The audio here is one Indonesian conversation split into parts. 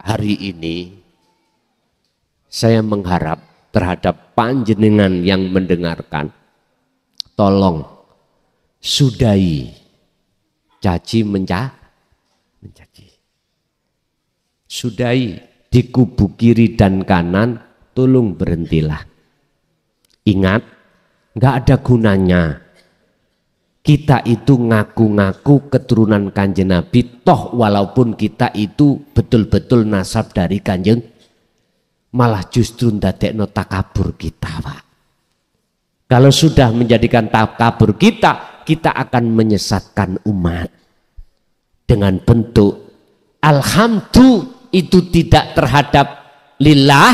hari ini saya mengharap terhadap panjenengan yang mendengarkan, tolong sudahi caci mencaci. Sudahi di kubu kiri dan kanan, tolong berhentilah. Ingat, nggak ada gunanya kita itu ngaku-ngaku keturunan Kanjeng Nabi, toh walaupun kita itu betul-betul nasab dari Kanjeng, malah justru ndadekno takabur kita, Pak. Kalau sudah menjadikan takabur kita, kita akan menyesatkan umat dengan bentuk alhamdulillah itu tidak terhadap lillah,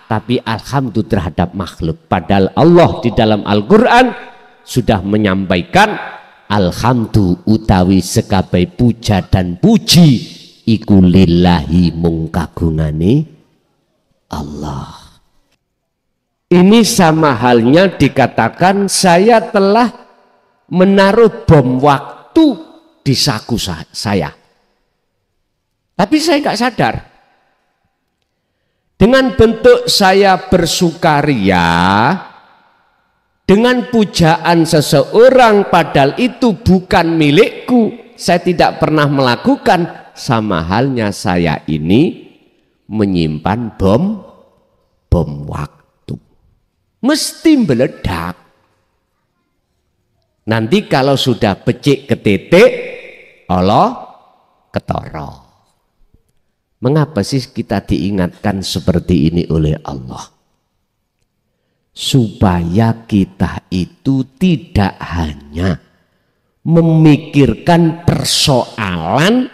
tapi alhamdulillah terhadap makhluk. Padahal Allah di dalam Al-Quran sudah menyampaikan alhamdulillah utawi sekabai puja dan puji iku lillahi mung kagungane Allah. Ini sama halnya dikatakan saya telah menaruh bom waktu di saku saya, tapi saya nggak sadar. Dengan bentuk saya bersukaria dengan pujaan seseorang padahal itu bukan milikku, saya tidak pernah melakukan, sama halnya saya ini menyimpan bom waktu, mesti meledak. Nanti kalau sudah becik ke titik, Allah ketara. Mengapa sih kita diingatkan seperti ini oleh Allah? Supaya kita itu tidak hanya memikirkan persoalan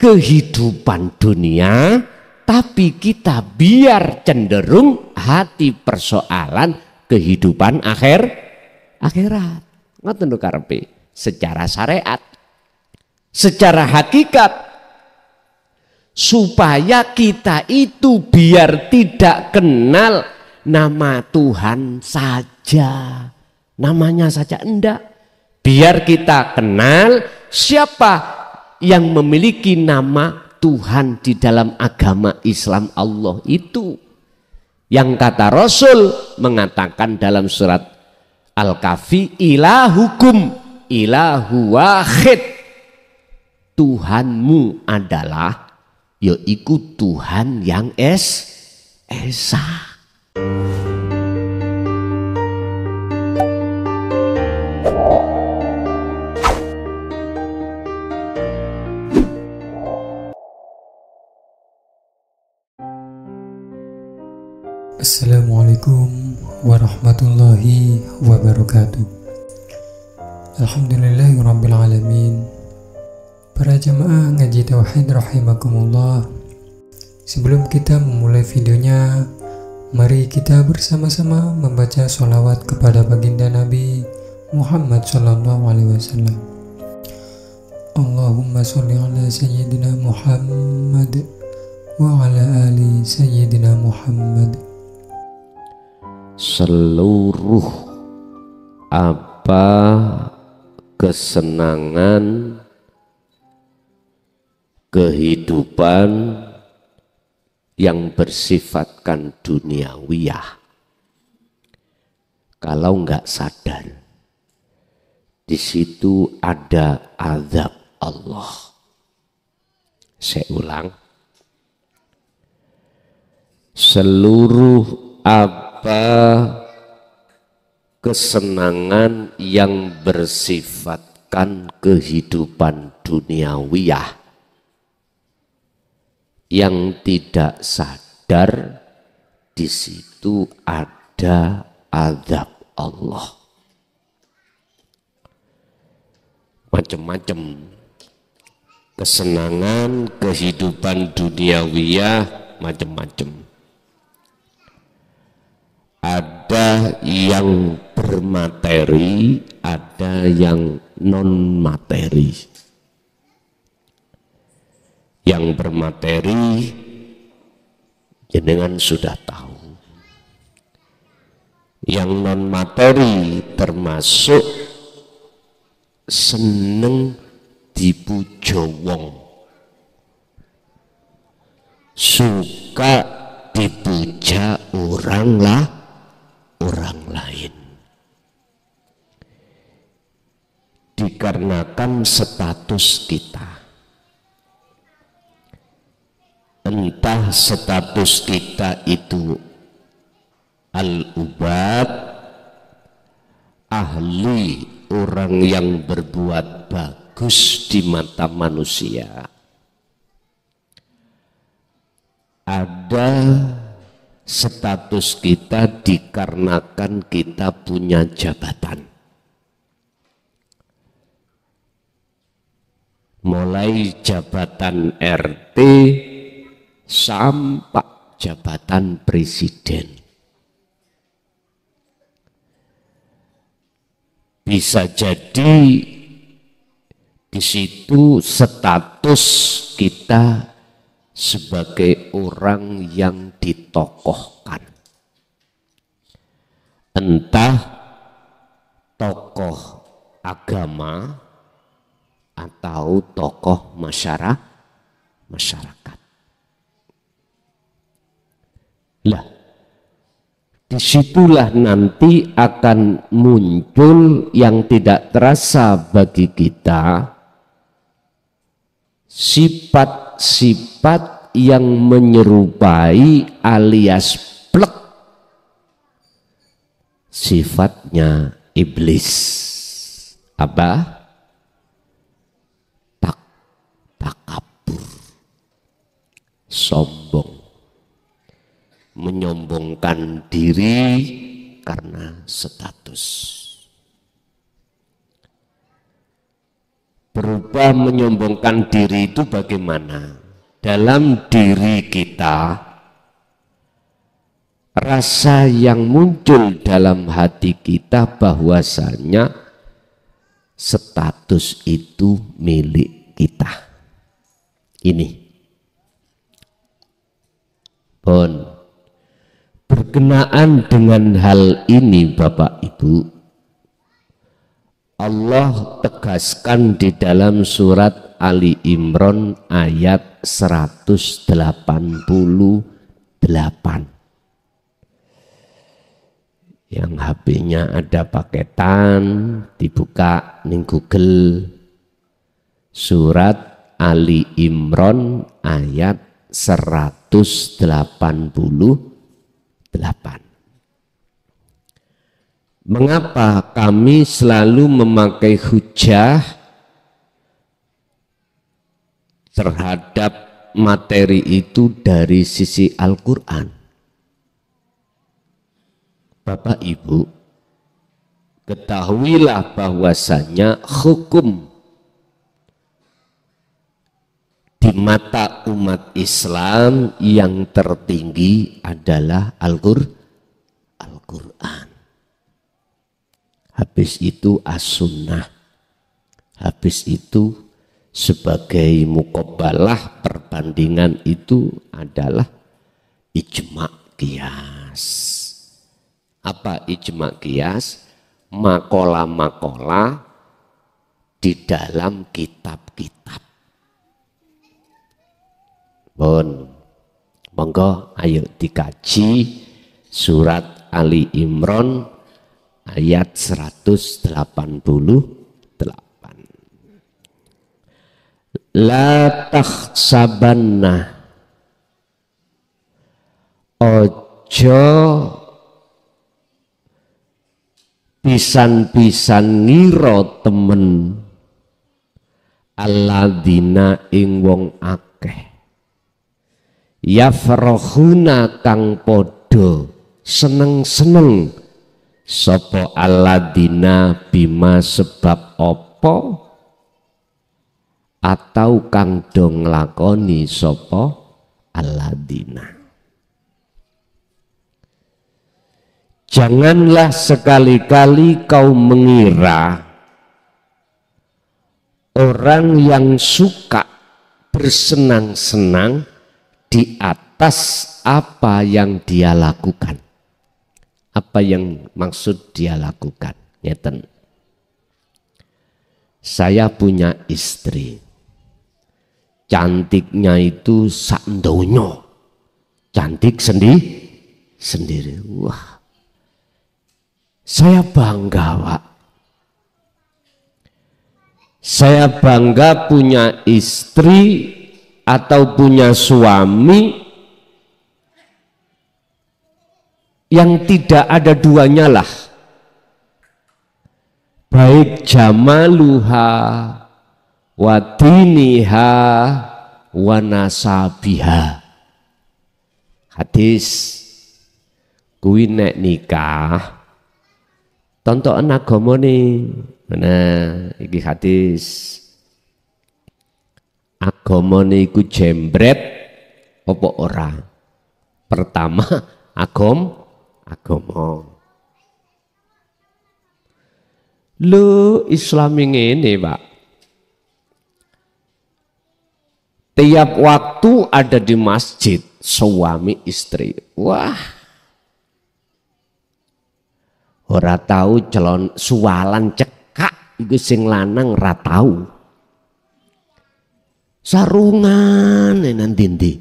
kehidupan dunia, tapi kita biar cenderung hati persoalan kehidupan akhirat. Ngoten lho karepe, secara syariat, secara hakikat, supaya kita itu biar tidak kenal nama Tuhan saja, namanya saja enggak. Biar kita kenal siapa yang memiliki nama Tuhan di dalam agama Islam Allah itu. Yang kata Rasul mengatakan dalam surat Al-Kahfi, ilahukum ilahu wahid, Tuhanmu adalah yaitu Tuhan yang esa. Assalamualaikum warahmatullahi wabarakatuh. Alhamdulillahirabbil alamin. Para jemaah ngaji tauhid rahimakumullah. Sebelum kita memulai videonya, mari kita bersama-sama membaca sholawat kepada baginda Nabi Muhammad SAW. Allahumma sholli ala sayyidina Muhammad wa ala ali sayyidina Muhammad. Seluruh apa kesenangan kehidupan yang bersifatkan duniawiyah, kalau nggak sadar di situ ada azab Allah. Saya ulang, seluruh apa kesenangan yang bersifatkan kehidupan duniawiyah yang tidak sadar, di situ ada azab Allah. Macam-macam kesenangan kehidupan duniawiyah, macam-macam. Ada yang bermateri, ada yang non materi. Yang bermateri jenengan sudah tahu. Yang non materi termasuk seneng dipuja wong. suka dipuja orang lain. Dikarenakan status kita. Entah status kita itu al-ubad, ahli, orang yang berbuat bagus di mata manusia. Ada status kita dikarenakan kita punya jabatan. Mulai jabatan RT sampai jabatan presiden. Bisa jadi di situ status kita sebagai orang yang ditokohkan. Entah tokoh agama atau tokoh masyarakat. Lah, disitulah nanti akan muncul yang tidak terasa bagi kita, sifat-sifat yang menyerupai alias plek sifatnya iblis. Apa? Takabur, sombong, menyombongkan diri karena status. Berubah menyombongkan diri itu bagaimana? Dalam diri kita, rasa yang muncul dalam hati kita bahwasanya status itu milik kita. Ini pun berkenaan dengan hal ini Bapak Ibu, Allah tegaskan di dalam surat Ali Imran ayat 188. Yang HP-nya ada paketan, dibuka ning Google, surat Ali Imran ayat 188. Mengapa kami selalu memakai hujah terhadap materi itu dari sisi Al-Quran? Bapak Ibu, ketahuilah bahwasanya hukum di mata umat Islam yang tertinggi adalah Al-Quran. Habis itu as-sunnah. Habis itu sebagai muqabbalah perbandingan itu adalah ijma' qiyas. Apa ijma' qiyas? Makola-makola di dalam kitab-kitab. Bon, monggo ayo dikaji surat Ali Imran ayat 188. La takhsabanna, ojo pisan-pisan ngira temen alladzina ing wong akeh yafrahuna kang podo seneng-seneng sapa alladzina bima sebab apa atau kang dong lakoni sapa alladzina. Janganlah sekali-kali kau mengira orang yang suka bersenang-senang di atas apa yang dia lakukan. Apa yang maksud dia lakukan? Ngeten. Saya punya istri. Cantiknya itu sak ndonyo. cantik sendiri. Wah, saya bangga, Pak. Saya bangga punya istri atau punya suami yang tidak ada duanya lah. Baik jamaluha wa diniha wa nasabiha. Hadis kuwi nek nikah tontonan agamane. Nah, iki hadis. Agamane iku jembret apa ora? Pertama agama. Lu Islami ngene, Pak. Tiap waktu ada di masjid suami istri. Wah. Ora tahu celon sualan cekak iku sing lanang ora tahu. Sarungan nang ndi.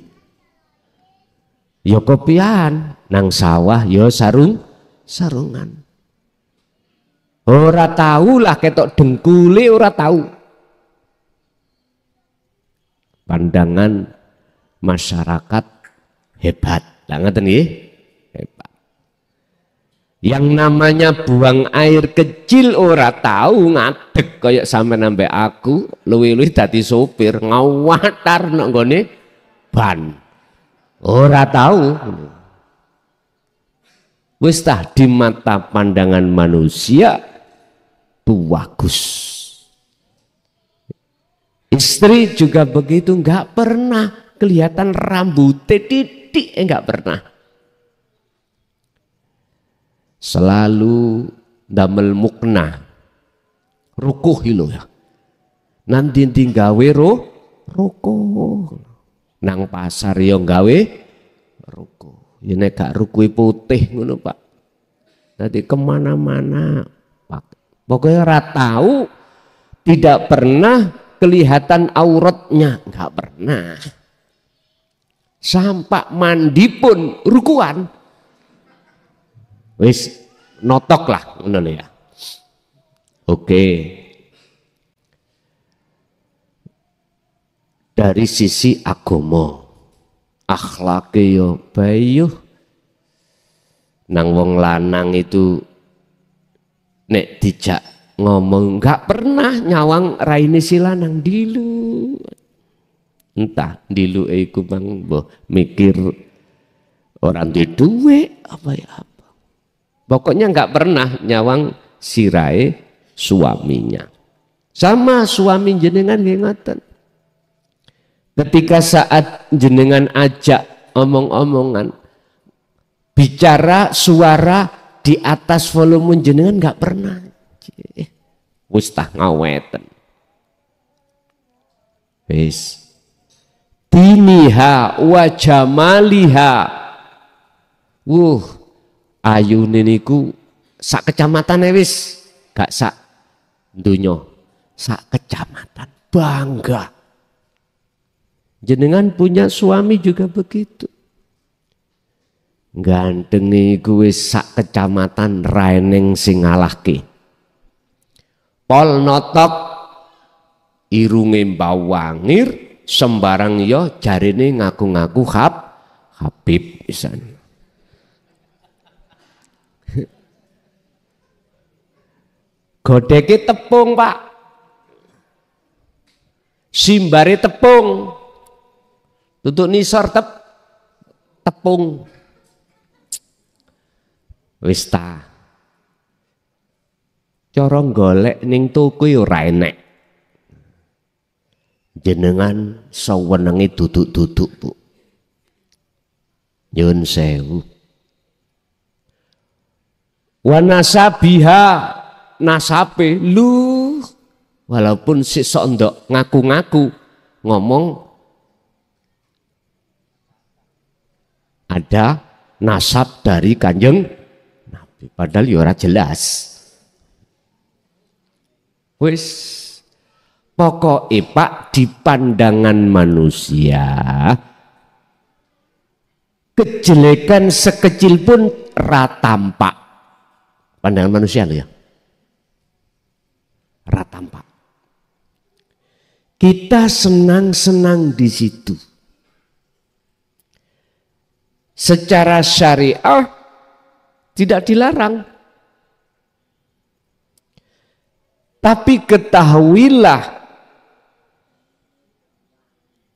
Ya kopian nang sawah ya sarungan. Ora tahu lah ketok dengkule ora tahu. Pandangan masyarakat hebat. Lah ngoten nggih? Hebat. Yang namanya buang air kecil ora tahu ngadeg kayak sampean ambek aku, luwih-luwih dadi sopir ngawatar nang nggone ban. Ora tahu. Wis tah di mata pandangan manusia bagus. Istri juga begitu, nggak pernah kelihatan rambutnya titik, nggak pernah. Selalu damel mukna, rukuh ilo ya. Nanti gawe rukuh, nang pasar yo gawe rukuh. Ini gak rukuh putih ngono Pak. Nanti kemana-mana Pak. Pokoknya ora tahu, tidak pernah kelihatan auratnya, nggak pernah. Sampai mandi pun rukuan. Wis notok lah ngono ya. Oke. Dari sisi agama, akhlake yo bayuh. Nang wong lanang itu nek dijak ngomong nggak pernah nyawang raine si lanang dilu. Entah dilu iku bang boh mikir orang di duwe apa ya apa. Pokoknya nggak pernah nyawang sirai suaminya. Sama suami jenengan ngingatan. Ketika saat jenengan ajak omong-omongan, bicara suara di atas volume jenengan nggak pernah. Wis tah ngaweten. Wis. Diniha wa jamaliha. Ayune niku sak kecamatan wis, gak sak donya, sak kecamatan bangga. Jenengan punya suami juga begitu. Ganteng niku wis sak kecamatan raeneng sing ngalahke. Pol notok irunge mbawangir sembarang yo jarine ngaku-ngaku Habib pisan. Godeke tepung Pak, simbare tepung, tutuk nisor tepung, wis ta. Cara golek ning tuku ora enek. Jenengan sawenenge duduk-duduk Bu. Nyun sewu. Wa nasabiha nasape lu walaupun si sondok ngaku-ngaku ngomong ada nasab dari Kanjeng Nabi padahal ya ora jelas. Wis pokoknya Pak di pandangan manusia kejelekan sekecil pun ratampak. Pandangan manusia loh ya. Ratampak. Kita senang-senang di situ. Secara syariah tidak dilarang. Tapi ketahuilah,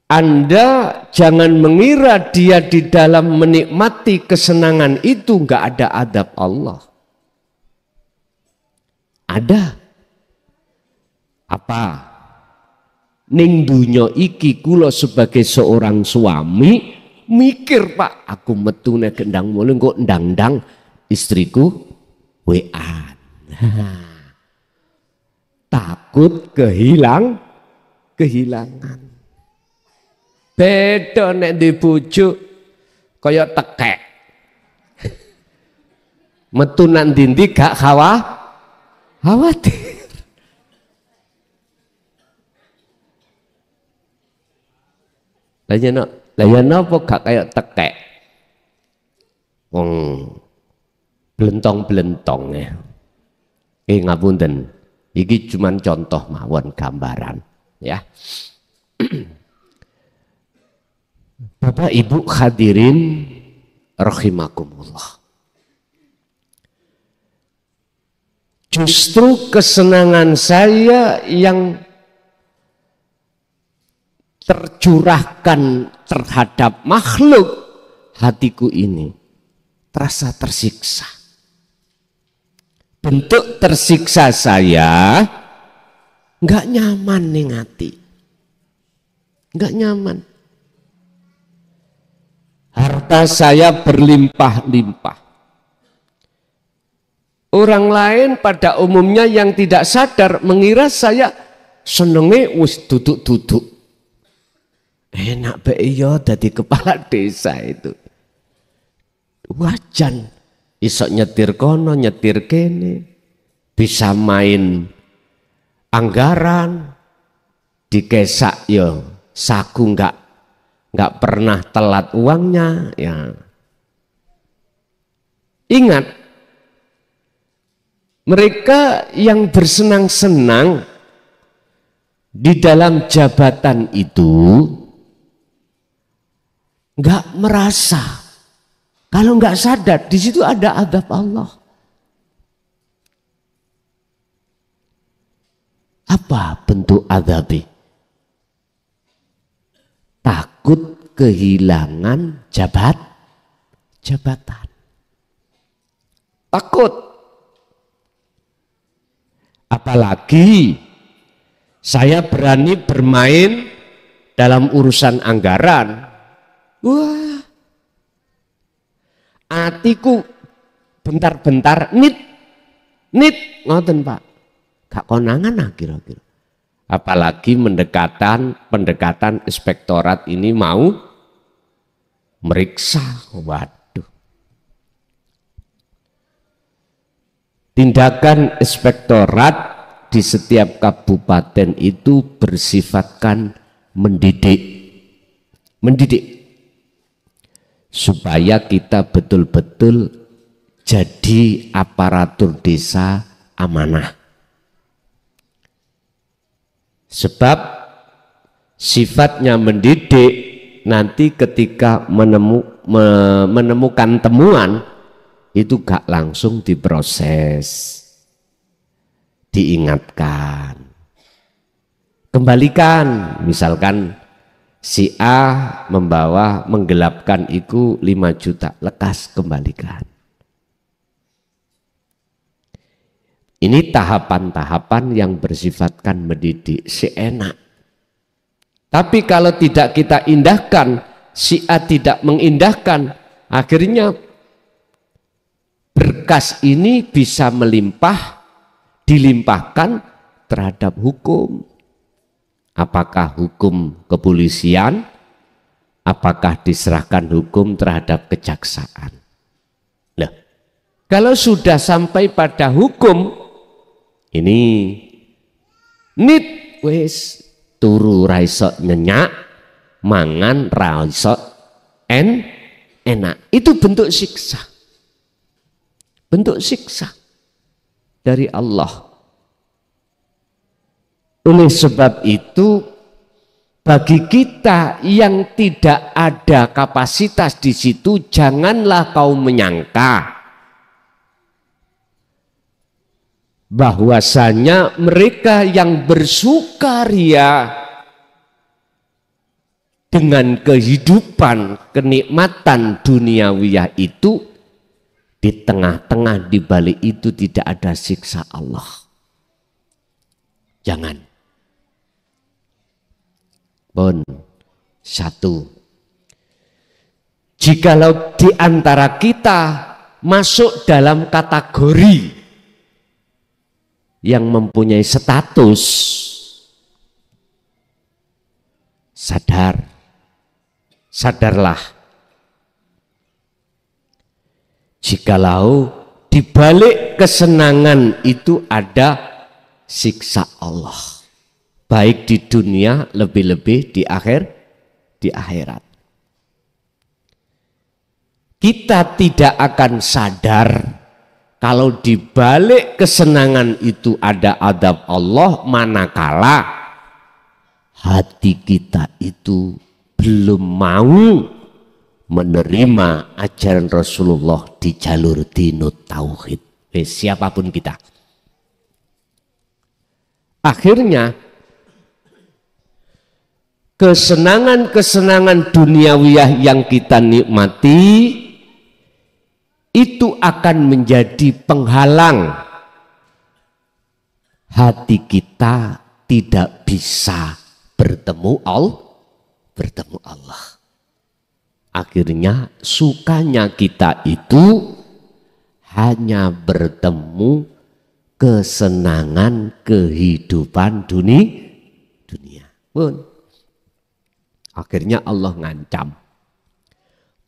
Anda jangan mengira dia di dalam menikmati kesenangan itu nggak ada adab Allah. Ada. Apa? Ning dunya iki kula sebagai seorang suami mikir, Pak, aku metune gendang mulung kok ndang-ndang istriku WA. Takut kehilangan. Beda nek di bojo kaya tekek. Metu nang ndi gak khawatir. Lah napa gak kaya tekek. Wong blentong-blentong ya. Ngapunten. Iki cuman contoh mawon gambaran ya. Bapak Ibu hadirin rahimakumullah. Justru kesenangan saya yang tercurahkan terhadap makhluk hatiku ini terasa tersiksa. Bentuk tersiksa saya nggak nyaman nih hati, nggak nyaman. Harta saya berlimpah-limpah. Orang lain pada umumnya yang tidak sadar mengira saya senenge wis duduk-duduk. Enak be iya dadi kepala desa itu. Wajan. Isok nyetir kono, nyetir kene, bisa main anggaran, dikesak yo saku nggak pernah telat uangnya ya. Ingat, mereka yang bersenang-senang di dalam jabatan itu nggak merasa. Kalau nggak sadar, di situ ada adab Allah. Apa bentuk adabnya? Takut kehilangan jabatan. Takut. Apalagi saya berani bermain dalam urusan anggaran. Wah. Atiku bentar-bentar nit ngoten Pak, gak konangan kira-kira. Apalagi pendekatan inspektorat ini mau meriksa, waduh. Tindakan inspektorat di setiap kabupaten itu bersifatkan mendidik. Supaya kita betul-betul jadi aparatur desa amanah. Sebab sifatnya mendidik, nanti ketika menemukan temuan itu gak langsung diproses, diingatkan, kembalikan. Misalkan si A menggelapkan itu 5 juta, lekas kembalikan. Ini tahapan-tahapan yang bersifatkan mendidik, si enak. Tapi kalau tidak kita indahkan, si A tidak mengindahkan, akhirnya berkas ini bisa dilimpahkan terhadap hukum. Apakah hukum kepolisian, apakah diserahkan hukum terhadap kejaksaan. Nah, kalau sudah sampai pada hukum, ini nit wis turu ra iso nyenyak, mangan ra iso enak. Itu bentuk siksa. Bentuk siksa dari Allah. Oleh sebab itu, bagi kita yang tidak ada kapasitas di situ, janganlah kau menyangka bahwasanya mereka yang bersukaria dengan kehidupan, kenikmatan duniawiyah itu, di tengah-tengah di balik itu tidak ada siksa Allah. Jangan. Pun satu, jikalau di antara kita masuk dalam kategori yang mempunyai status, sadarlah, jikalau di balik kesenangan itu ada siksa Allah, baik di dunia, lebih-lebih di akhirat. Kita tidak akan sadar kalau di balik kesenangan itu ada adab Allah, manakala hati kita itu belum mau menerima ajaran Rasulullah di jalur dinut tauhid. Siapapun kita. Akhirnya kesenangan-kesenangan duniawiyah yang kita nikmati itu akan menjadi penghalang hati kita tidak bisa bertemu Allah. Akhirnya sukanya kita itu hanya bertemu kesenangan kehidupan dunia. Pun akhirnya Allah ngancam.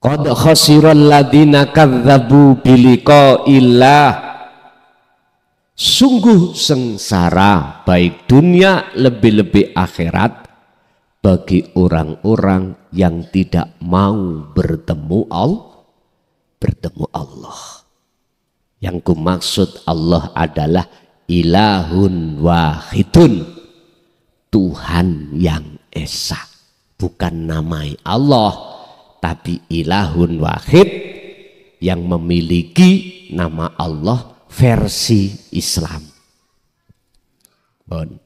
Qad khasiral ladina kadzabu biliqa'illah. Sungguh sengsara baik dunia lebih-lebih akhirat bagi orang-orang yang tidak mau bertemu Allah. Yang kumaksud Allah adalah ilahun wahidun, Tuhan yang esa, bukan namai Allah, tapi ilahun wahid yang memiliki nama Allah versi Islam. Bon.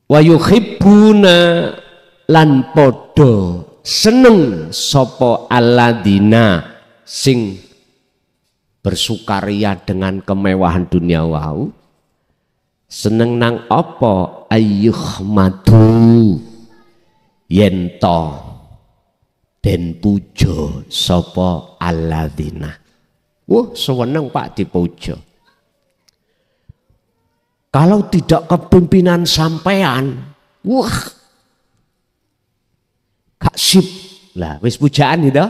Wa yuhibbuna lan podo seneng sopo alladzina sing bersukaria dengan kemewahan dunia wau, seneng nang apa ayyuhmadu yento den puja sapa alladzina. Wah, seneng Pak dipuja. Kalau tidak kepimpinan sampean, wah, gak sip lah, wis pujaan itu.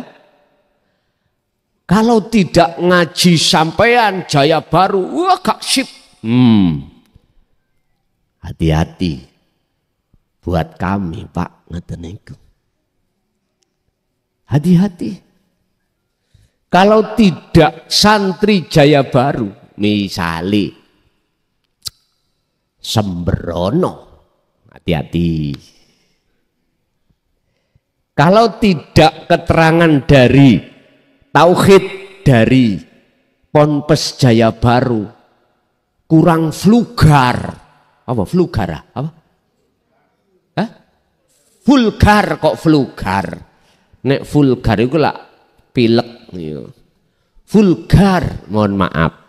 Kalau tidak ngaji sampean Jaya Baru, wah gak sip. Hati-hati buat kami Pak, ngeten niku. Hati-hati. Kalau tidak santri Jaya Baru, misali Sembrono, hati-hati. Kalau tidak keterangan dari tauhid dari Ponpes Jaya Baru, kurang vulgar. Apa vulgar? Apa? Hah? Vulgar kok vulgar. Nek vulgar itu lah pilek. Vulgar, mohon maaf.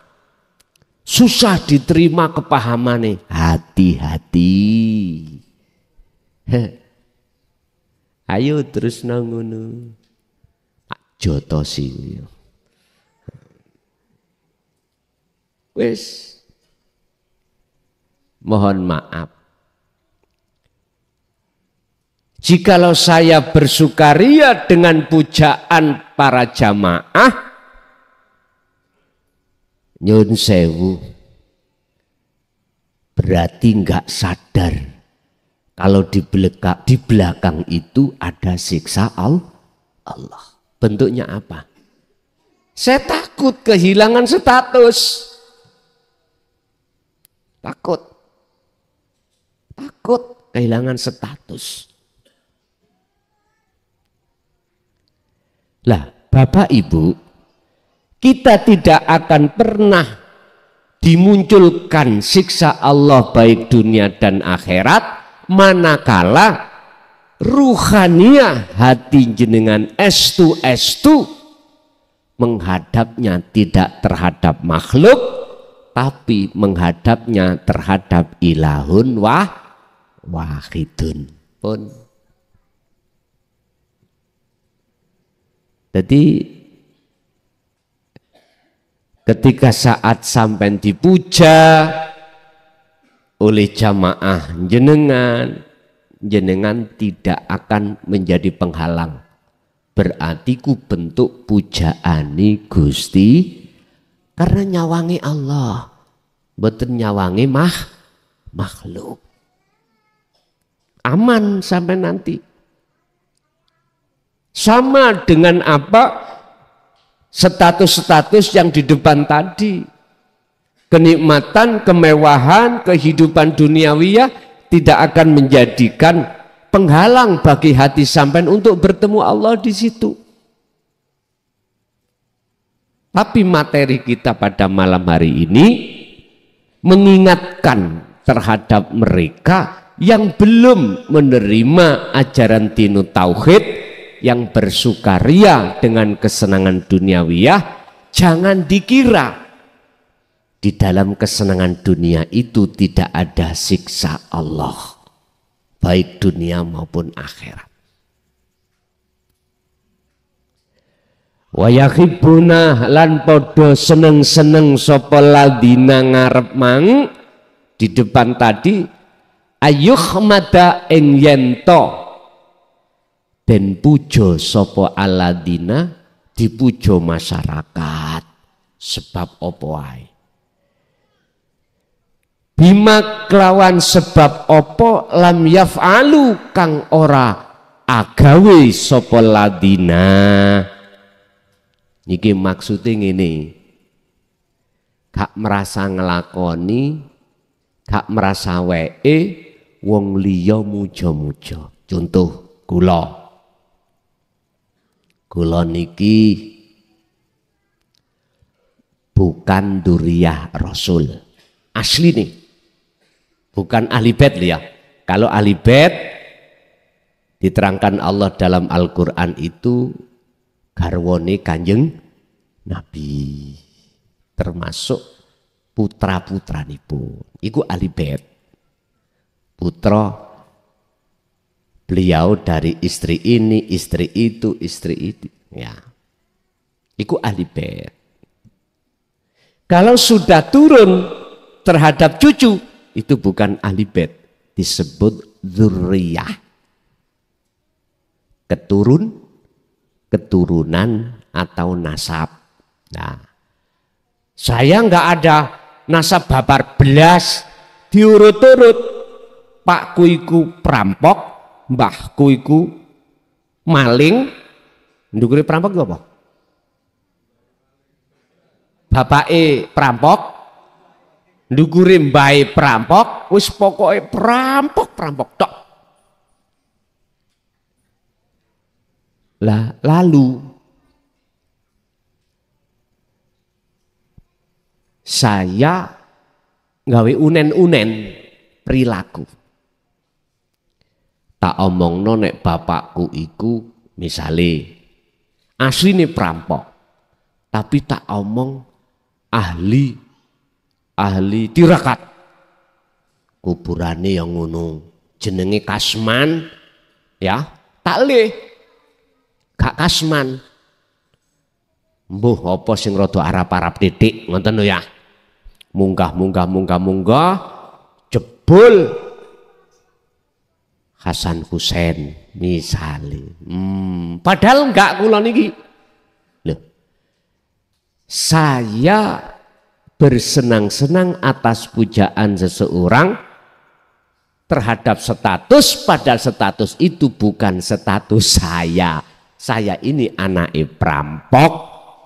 Susah diterima kepahamannya. Hati-hati. Ayo terus nangono. Joto sih. Wes. Mohon maaf. Jikalau saya bersukaria dengan pujaan para jamaah, nyun sewu, berarti enggak sadar Kalau di belakang itu ada siksa Allah. Bentuknya apa? Saya takut kehilangan status. Takut kehilangan status. Lah, Bapak Ibu, kita tidak akan pernah dimunculkan siksa Allah baik dunia dan akhirat manakala ruhaniah hati jenengan estu menghadapnya tidak terhadap makhluk, tapi menghadapnya terhadap ilahun wahidun pun. Jadi ketika saat sampai dipuja oleh jamaah jenengan tidak akan menjadi penghalang. Berarti ku bentuk pujaani Gusti karena nyawangi Allah, mboten nyawangi makhluk. Aman sampai nanti. Sama dengan apa status-status yang di depan tadi. Kenikmatan, kemewahan, kehidupan duniawiyah tidak akan menjadikan penghalang bagi hati sampean untuk bertemu Allah di situ. Tapi materi kita pada malam hari ini mengingatkan terhadap mereka yang belum menerima ajaran dinu tauhid, yang bersukaria dengan kesenangan duniawiyah. Jangan dikira di dalam kesenangan dunia itu tidak ada siksa Allah, baik dunia maupun akhirat. Wa yakhibuna lan podo seneng-seneng sapa ladina ngarep mang di depan tadi ayyuhmada ing yento den pujo sapa aladina, dipujo masyarakat. Sebab apa wae? Bima kelawan sebab apa lam yaf'alu kang ora agawe sapa ladina. Niki maksudnya ngene. Gak merasa ngelakoni, gak merasa weke wong liya muja-muja. Contoh kula niki bukan duriyah Rasul. Asli nih. Bukan ahli bait ya. Kalau ahli bait diterangkan Allah dalam Al-Qur'an itu garwane Kanjeng Nabi. Termasuk putra-putranipun. Iku ahli bait. Putra beliau dari istri ini, istri itu, ya. Iku ahli bait. Kalau sudah turun terhadap cucu, itu bukan ahli bait, disebut dzurriyah. Keturunan atau nasab. Nah, saya nggak ada nasab babar belas diurut-urut. Pakku iku perampok, mbahku iku maling, ndukure perampok apa? Bapake perampok, ndukure mbahe perampok, wis pokoke perampok tok. Lah lalu saya gawe unen-unen perilaku. Tak omongno nek bapakku iku misale asline perampok, tapi tak omong ahli tirakat. Kuburane yang ngono, jenenge Kasman, ya tak leh, gak Kasman. Mbuh apa sing rada Arab-Arab titik ngoten lho ya. Munggah jebul Hasan Husain misalnya. Padahal enggak kula niki. Loh. Saya bersenang-senang atas pujaan seseorang terhadap status, padahal status itu bukan status saya. Saya ini anake perampok,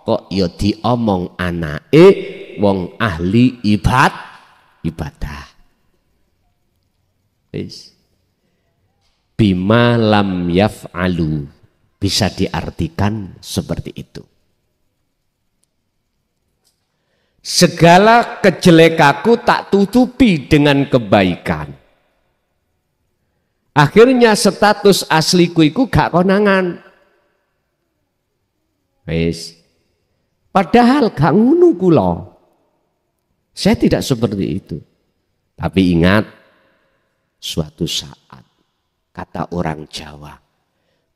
kok ya diomong anake wong ahli ibadah. Bima lam yaf'alu, bisa diartikan seperti itu. Segala kejelekaku tak tutupi dengan kebaikan. Akhirnya status asliku iku gak konangan. Wis. Padahal gak ngono kula. Saya tidak seperti itu. Tapi ingat, suatu saat kata orang Jawa,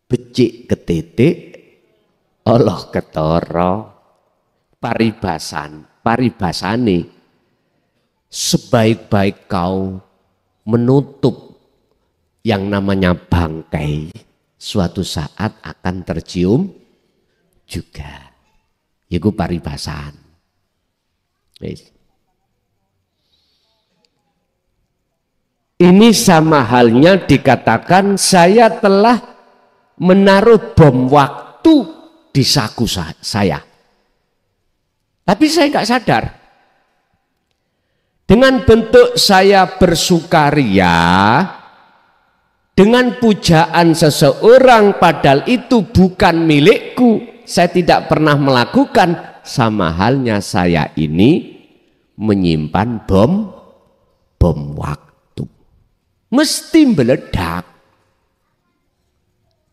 becik ketitik, Allah ketara, paribasane sebaik-baik kau menutup yang namanya bangkai, suatu saat akan tercium juga. Iku paribasan. Ini sama halnya dikatakan saya telah menaruh bom waktu di saku saya. Tapi saya nggak sadar. Dengan bentuk saya bersukaria, dengan pujaan seseorang padahal itu bukan milikku, saya tidak pernah melakukan, sama halnya saya ini menyimpan bom waktu. Mesti meledak.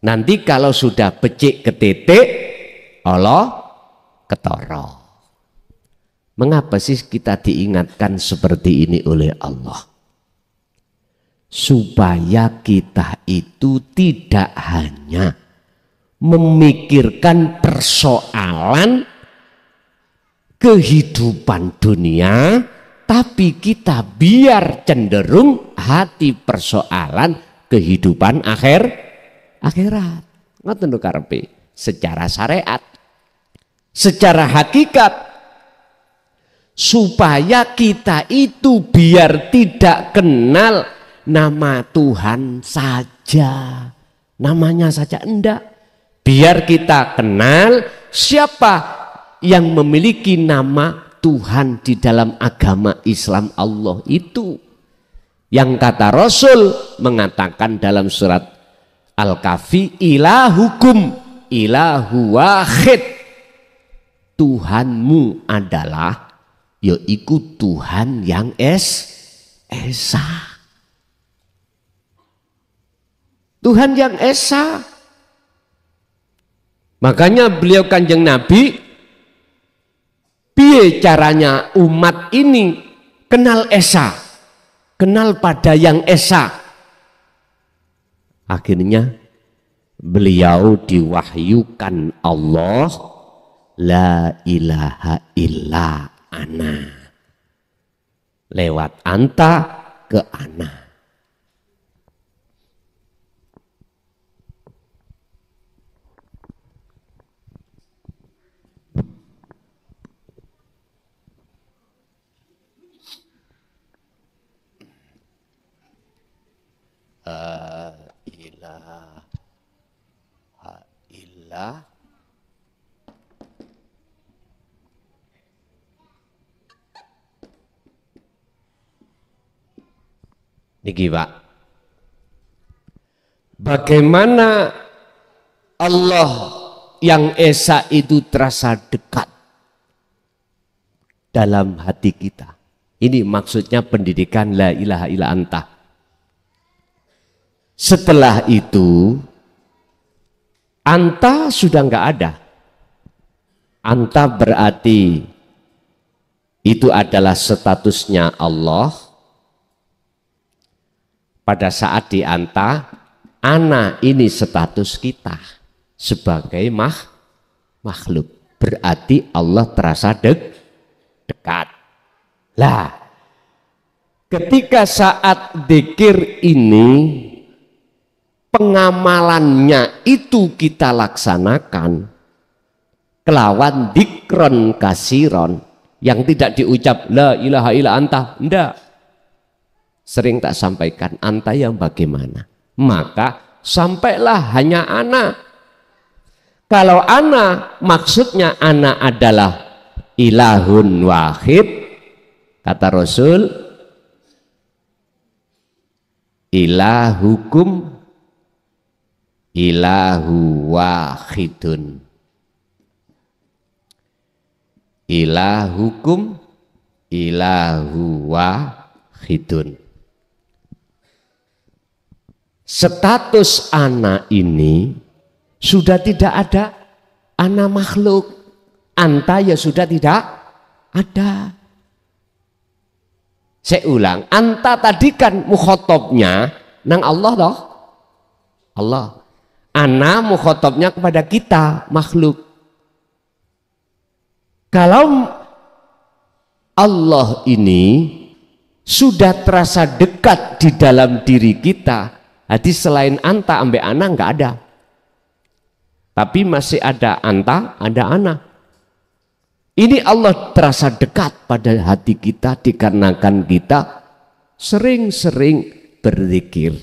Nanti kalau sudah becik ke titik, Allah ketara. Mengapa sih kita diingatkan seperti ini oleh Allah? Supaya kita itu tidak hanya memikirkan persoalan kehidupan dunia, tapi kita biar cenderung hati persoalan kehidupan akhirat. Ngoten lho karepe, secara syariat, secara hakikat, supaya kita itu biar tidak kenal nama Tuhan saja, namanya saja enggak. Biar kita kenal siapa yang memiliki nama Tuhan di dalam agama Islam Allah itu. Yang kata Rasul mengatakan dalam surat Al-Kahfi, ilahukum ilahu wahid. Tuhanmu adalah yaitu Tuhan yang esa. Tuhan yang esa. Makanya beliau Kanjeng Nabi, piye caranya umat ini kenal esa, kenal pada yang esa. Akhirnya beliau diwahyukan Allah, la ilaha illa ana, lewat anta ke ana. Ilaha illa niki Pak, bagaimana Allah yang esa itu terasa dekat dalam hati kita. Ini maksudnya pendidikan la ilaha illa anta. Setelah itu anta sudah nggak ada. Anta berarti itu adalah statusnya Allah. Pada saat di anta, ana ini status kita sebagai makhluk. Berarti Allah terasa dekat. Lah, ketika saat dzikir ini pengamalannya itu kita laksanakan kelawan dikron kasiron yang tidak diucap la ilaha illa anta, enggak. Sering tak sampaikan, anta yang bagaimana? Maka sampailah hanya ana. Kalau ana maksudnya ana adalah ilahun wahid, kata Rasul, ilahukum ilahu wahidun. Ilahukum ilahu wahidun. Status ana ini sudah tidak ada ana makhluk, anta ya sudah tidak ada. Saya ulang, anta tadi kan mukhotobnya nang Allah toh, Allah. Ana mukhotobnya kepada kita makhluk. Kalau Allah ini sudah terasa dekat di dalam diri kita, jadi selain anta ambek ana nggak ada. Tapi masih ada anta, ada ana. Ini Allah terasa dekat pada hati kita dikarenakan kita sering-sering berzikir.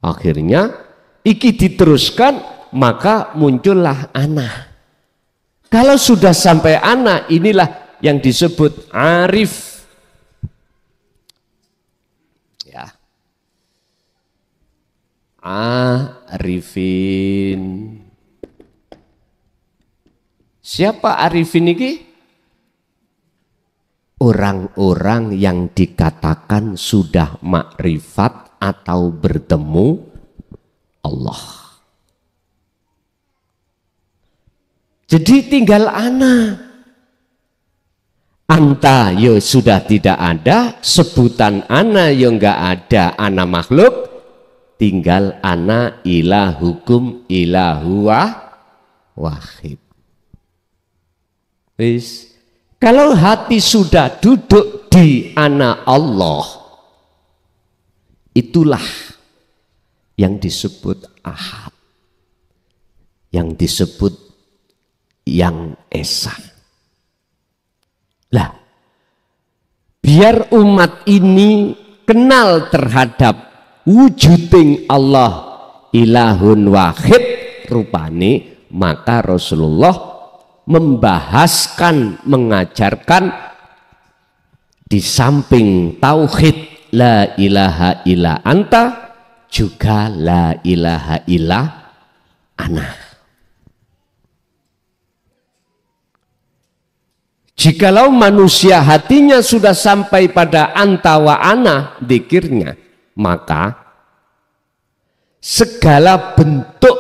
Akhirnya iki diteruskan, maka muncullah ana. Kalau sudah sampai ana, inilah yang disebut arif. Ya. Arifin. Siapa arifin ini? Orang-orang yang dikatakan sudah makrifat atau bertemu Allah. Jadi tinggal ana. Anta yo sudah tidak ada, sebutan ana yo enggak ada, ana makhluk, tinggal ana ilahukum ilahu wahid. Wis, kalau hati sudah duduk di ana Allah, itulah yang disebut ahad, yang disebut yang esa. Lah, biar umat ini kenal terhadap wujuding Allah ilahun wahid rupane, maka Rasulullah membahaskan, mengajarkan di samping tauhid la ilaha illa anta, juga la ilaha illa ana. Jikalau manusia hatinya sudah sampai pada anta wa ana dzikirnya, maka segala bentuk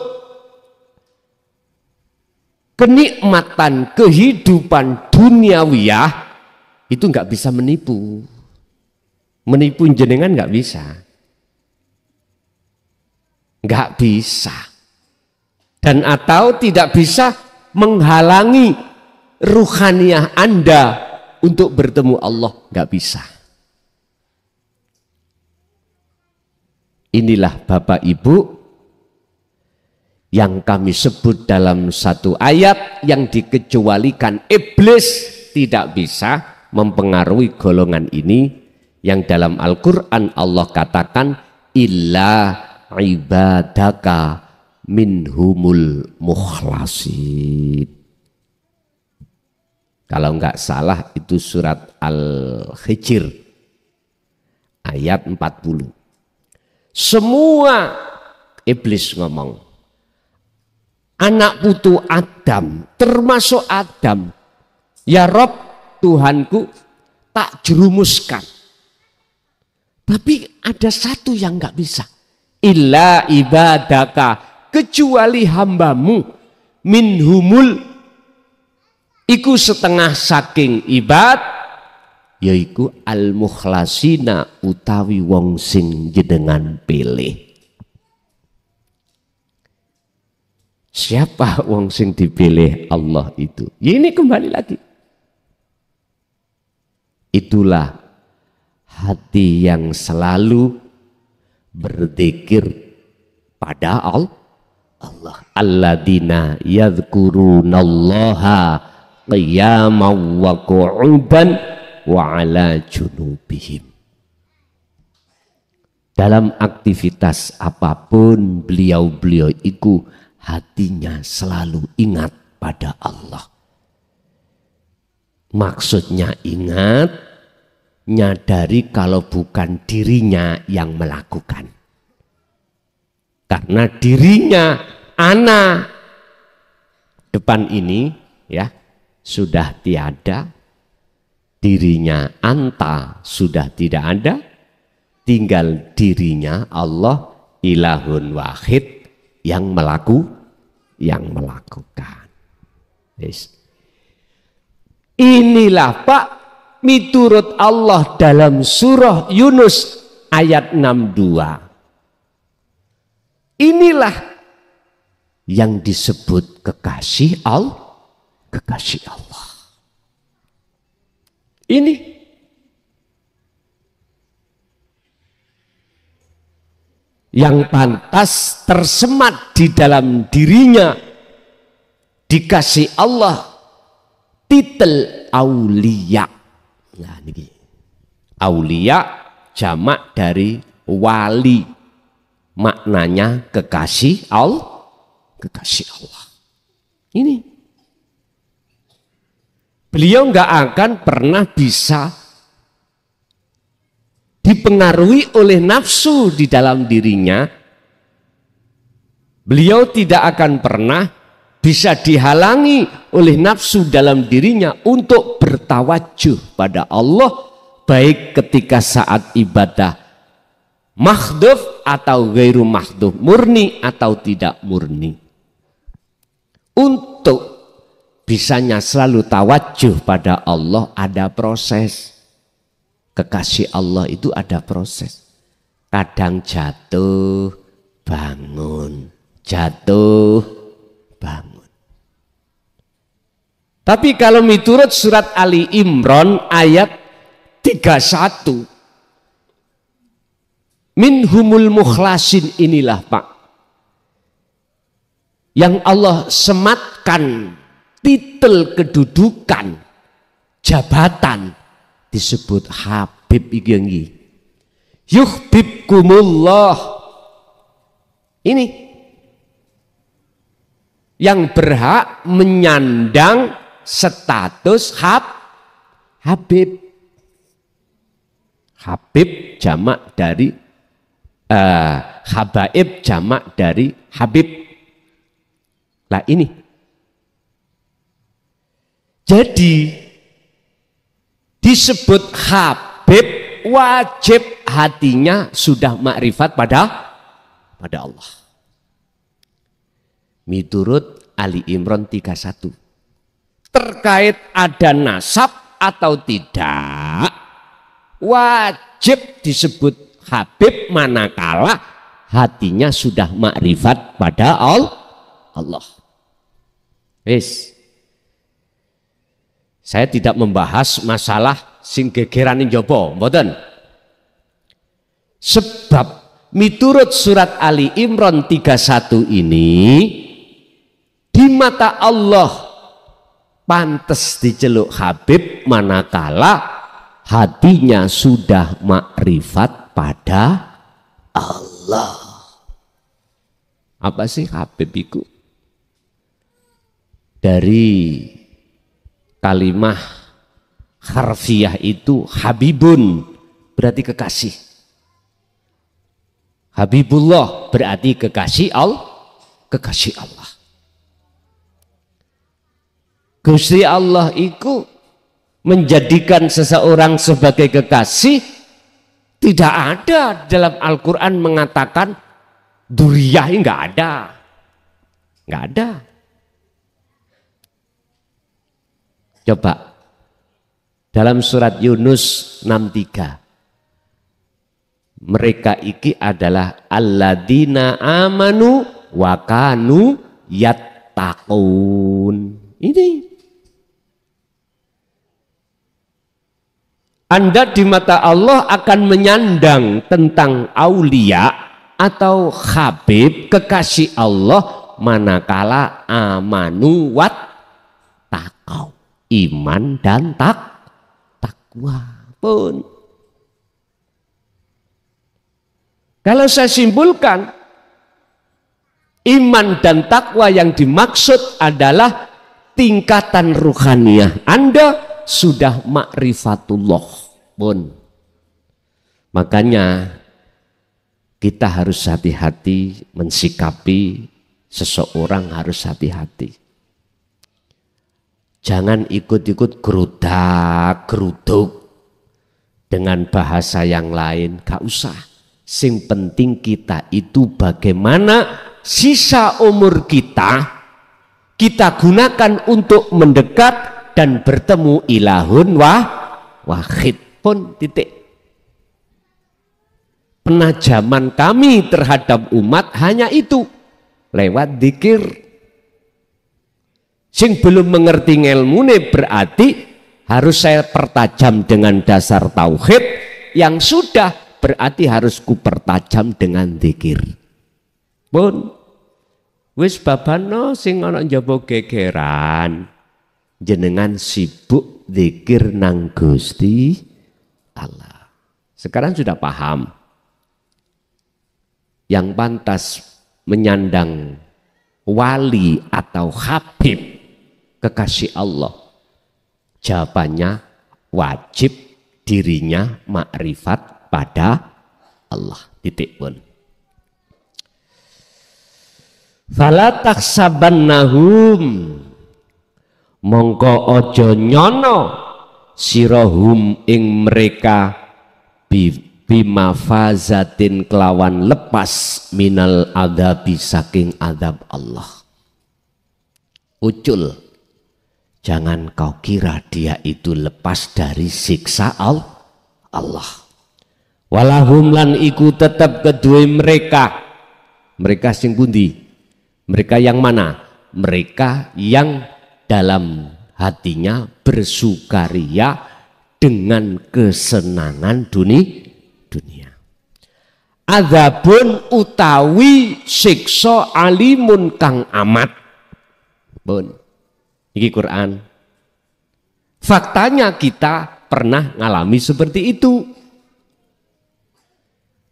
kenikmatan kehidupan duniawiyah itu nggak bisa menipu. Menipu jenengan nggak bisa. Nggak bisa. Dan atau tidak bisa menghalangi ruhaniyah Anda untuk bertemu Allah, nggak bisa. Inilah Bapak Ibu yang kami sebut dalam satu ayat yang dikecualikan iblis tidak bisa mempengaruhi golongan ini, yang dalam Al-Quran Allah katakan illa ibadaka minhumul mukhlasin. Kalau enggak salah itu surat Al-Hijr ayat 40. Semua iblis ngomong, anak putu Adam, termasuk Adam, ya Rob Tuhanku tak jerumuskan. Tapi ada satu yang enggak bisa, illa ibadaka, kecuali hambamu, minhumul, iku setengah saking ibad, yaiku al-mukhlasina, utawi wong sing jenengan pilih. Siapa wong sing dipilih Allah itu? Ya ini kembali lagi. Itulah hati yang selalu berzikir pada Allah. Alladzina yadhkurunallaha qiyaman wa qu'udan wa ala junubihim. dalam aktivitas apapun beliau-beliau itu hatinya selalu ingat pada Allah. Maksudnya ingat, nyadari kalau bukan dirinya yang melakukan. Karena dirinya ana depan ini ya sudah tiada, dirinya anta sudah tidak ada, tinggal dirinya Allah ilahun wahid yang melakukan. Yes. Inilah Pak, miturut Allah dalam surah Yunus ayat 62. Inilah yang disebut kekasih Allah. Ini yang pantas tersemat di dalam dirinya, dikasih Allah titel aulia. Nah, ini aulia jamak dari wali, maknanya kekasih Allah. Ini beliau nggak akan pernah bisa dipengaruhi oleh nafsu di dalam dirinya. Beliau tidak akan pernah bisa dihalangi oleh nafsu dalam dirinya untuk bertawajuh pada Allah, baik ketika saat ibadah mahdhuf atau ghairu mahdhuf, murni atau tidak murni. Untuk bisanya selalu tawajuh pada Allah ada proses. Kekasih Allah itu ada proses. Kadang jatuh, bangun, jatuh, bangun. Tapi kalau miturut surat Ali Imran ayat 31, minhumul mukhlasin, inilah Pak, yang Allah sematkan titel kedudukan, jabatan, disebut Habib iki. Yuhibbukumullah. Ini yang berhak menyandang status Habib. Habib jamak dari habaib jamak dari Habib. Lah ini. Jadi disebut Habib, wajib hatinya sudah makrifat pada Allah. Miturut Ali Imran 31. Terkait ada nasab atau tidak, wajib disebut Habib manakala hatinya sudah makrifat pada Allah. Wis. Saya tidak membahas masalah sing gegeran njaba, mboten. Sebab miturut surat Ali Imran 31 ini, di mata Allah pantes diceluk Habib manakala hatinya sudah makrifat pada Allah. Apa sih Habib itu? Dari kalimah harfiah itu Habibun berarti kekasih. Habibullah berarti kekasih Allah. Gusti Allah itu menjadikan seseorang sebagai kekasih. Tidak ada dalam Al-Quran mengatakan duriyah, enggak ada. Coba dalam surat Yunus 63, mereka iki adalah alladzina amanu wa kanu yattaqun. Ini Anda di mata Allah akan menyandang tentang aulia atau habib, kekasih Allah, manakala amanu wat taqau, iman dan takwa pun. Kalau saya simpulkan, iman dan takwa yang dimaksud adalah tingkatan ruhaniyah. Anda sudah ma'rifatullah pun. Makanya kita harus hati-hati mensikapi seseorang, harus hati-hati. Jangan ikut-ikut gerudak-geruduk dengan bahasa yang lain, gak usah. Sing penting kita itu bagaimana sisa umur kita gunakan untuk mendekat dan bertemu ilahun wahid pun titik. Penajaman kami terhadap umat hanya itu, lewat dzikir. Sing belum mengerti ilmune berarti harus saya pertajam dengan dasar tauhid, yang sudah berarti harus kupertajam dengan dzikir. Pun wis babano sing ana njaba gegeran, jenengan sibuk dzikir nang Gusti Allah. Sekarang sudah paham. Yang pantas menyandang wali atau habib kekasih Allah, jawabannya wajib dirinya makrifat pada Allah. Titik pun. Fala taksabannahum, mongko ojo nyono sirahum ing mereka bimafazatin kelawan lepas minal adabi saking adab Allah. Ucul, jangan kau kira dia itu lepas dari siksa Allah. Walahum lan iku tetap kedua mereka. Mereka sing pundi? Mereka yang mana? Mereka yang dalam hatinya bersukaria dengan kesenangan dunia. Adzabun utawi siksa alimun kang amat. Bun, ini Quran. Faktanya kita pernah ngalami seperti itu.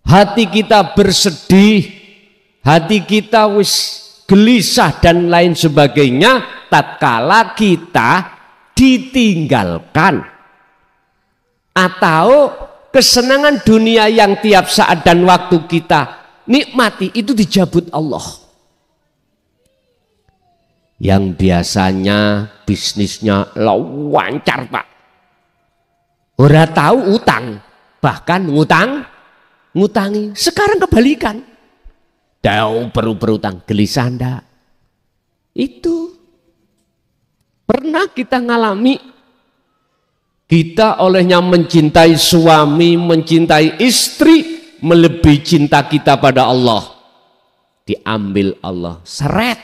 Hati kita bersedih, hati kita wis gelisah dan lain sebagainya tatkala kita ditinggalkan, atau kesenangan dunia yang tiap saat dan waktu kita nikmati itu dijabut Allah. Yang biasanya bisnisnya lancar Pak, ora tahu utang, bahkan ngutangi, sekarang kebalikan. Jauh perlu berutang, gelisah ndak? Itu pernah kita ngalami. Kita olehnya mencintai suami, mencintai istri, melebihi cinta kita pada Allah. Diambil Allah, seret.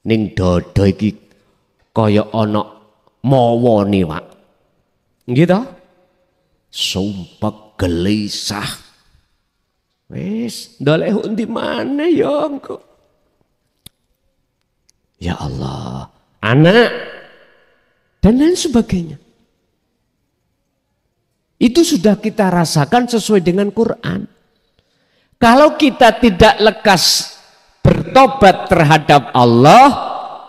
Ning dodo iki kaya ana mawa ni, Pak. Gitu? Sumpah gelisah. Wis, ndoleh di mana ya engko? Ya Allah, anak dan lain sebagainya. Itu sudah kita rasakan sesuai dengan Quran. Kalau kita tidak lekas bertobat terhadap Allah,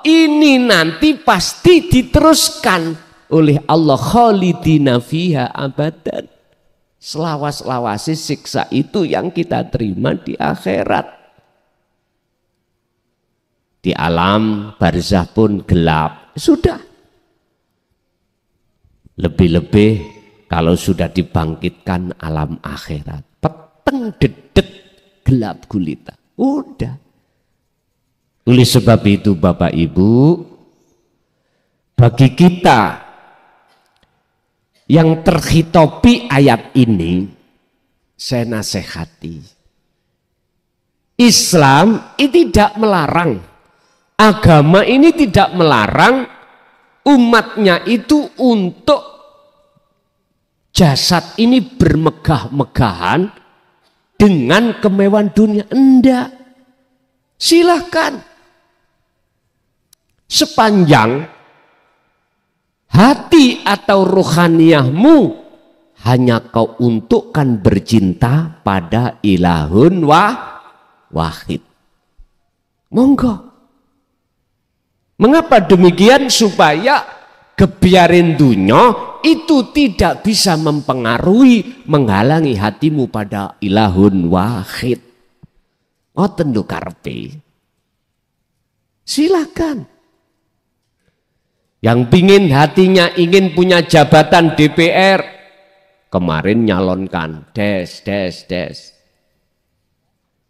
ini nanti pasti diteruskan oleh Allah, khalidina fiha abadan. Selawas-lawasi siksa itu yang kita terima di akhirat. Di alam barzah pun gelap. Sudah. Lebih-lebih kalau sudah dibangkitkan alam akhirat. Peteng dedet gelap gulita. Udah. Oleh sebab itu Bapak Ibu, bagi kita yang terhitopi ayat ini, saya nasihati. Islam ini tidak melarang, agama ini tidak melarang umatnya itu untuk jasad ini bermegah-megahan dengan kemewahan dunia. Enggak, silahkan. Sepanjang hati atau rohaniyahmu hanya kau untukkan bercinta pada ilahun wahid. Monggo. Mengapa demikian? Supaya kebiarin dunya itu tidak bisa mempengaruhi, menghalangi hatimu pada ilahun wahid. Ngoten lho karepe. Silakan. Yang pingin hatinya ingin punya jabatan DPR, kemarin nyalonkan des.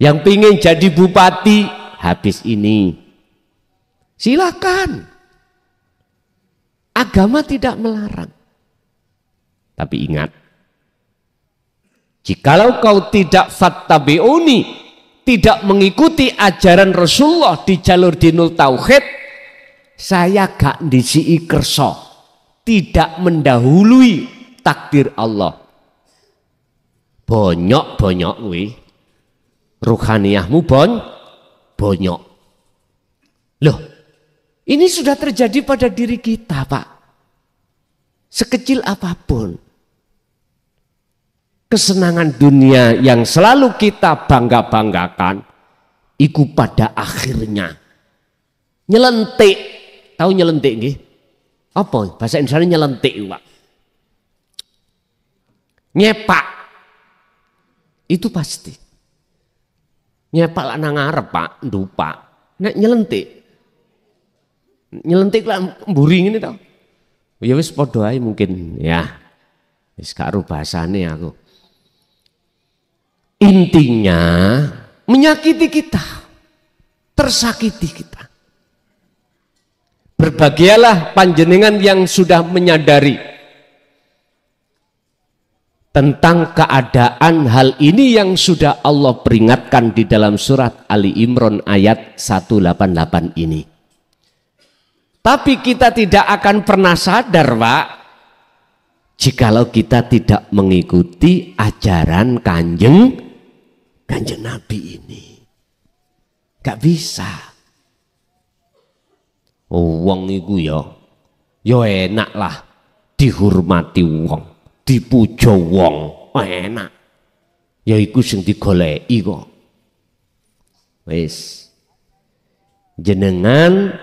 Yang pingin jadi bupati, habis ini. Silakan. Agama tidak melarang. Tapi ingat, jikalau kau tidak fattabi'uni, tidak mengikuti ajaran Rasulullah di jalur dinul tauhid, saya gak ndisi kersa, tidak mendahului takdir Allah. Bonyok kuwi. Ruhaniyahmu bonyok. Loh, ini sudah terjadi pada diri kita, Pak. Sekecil apapun. Kesenangan dunia yang selalu kita bangga-banggakan, itu pada akhirnya nyelentik. Tahu nyelentik nggih? Apa? Bahasa Indonesia nyelentik, Pak. Nyepak. Itu pasti. Nyepak lah nang ngarep, Pak, ndupak. Nek nyelentik lah mburi ngene to. Ya wis padha ae mungkin ya. Wis karo bahasane aku. Intinya menyakiti kita, tersakiti kita. Berbahagialah panjenengan yang sudah menyadari tentang keadaan hal ini yang sudah Allah peringatkan di dalam surat Ali Imran ayat 188 ini. Tapi kita tidak akan pernah sadar, Pak, jikalau kita tidak mengikuti ajaran kanjeng Nabi ini. Gak bisa. Wong iku ya enak lah dihormati wong, dipuja wong, enak. Ya iku sing digoleki kok. Wis. Jenengan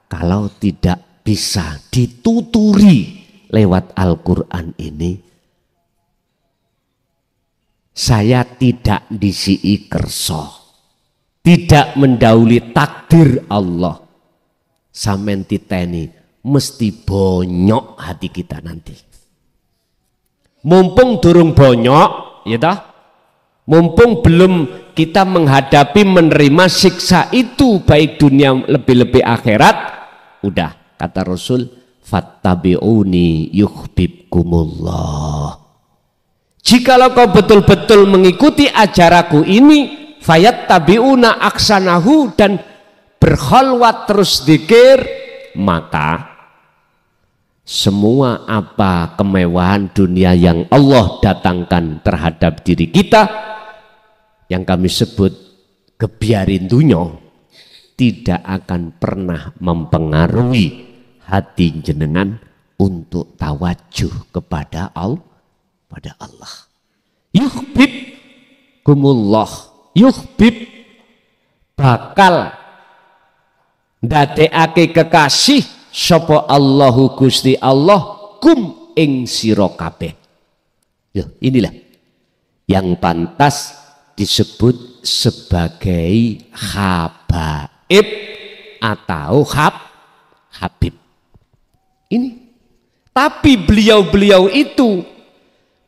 kalau tidak bisa dituturi lewat Al-Quran ini, saya tidak disi kerso, tidak mendahului takdir Allah. Sampeyan titeni mesti bonyok hati kita nanti. Mumpung durung bonyok, ya toh? Mumpung belum kita menghadapi menerima siksa itu baik dunia lebih-lebih akhirat, udah kata Rasul, fattabi'uni yuhibbukumullah. Jikalau kau betul-betul mengikuti ajaraku ini, fayattabi'una aksanahu, dan berkholwat terus dzikir, maka semua apa kemewahan dunia yang Allah datangkan terhadap diri kita, yang kami sebut kebiarin dunya, tidak akan pernah mempengaruhi hati jenengan untuk tawajuh kepada Allah. Yuhibbukumullah, yuhbib bakal ndadekake kekasih sapa Allahu Gusti Allah kum ing sira kabeh. Ya, inilah yang pantas disebut sebagai habaib atau habib. Ini. Tapi beliau-beliau itu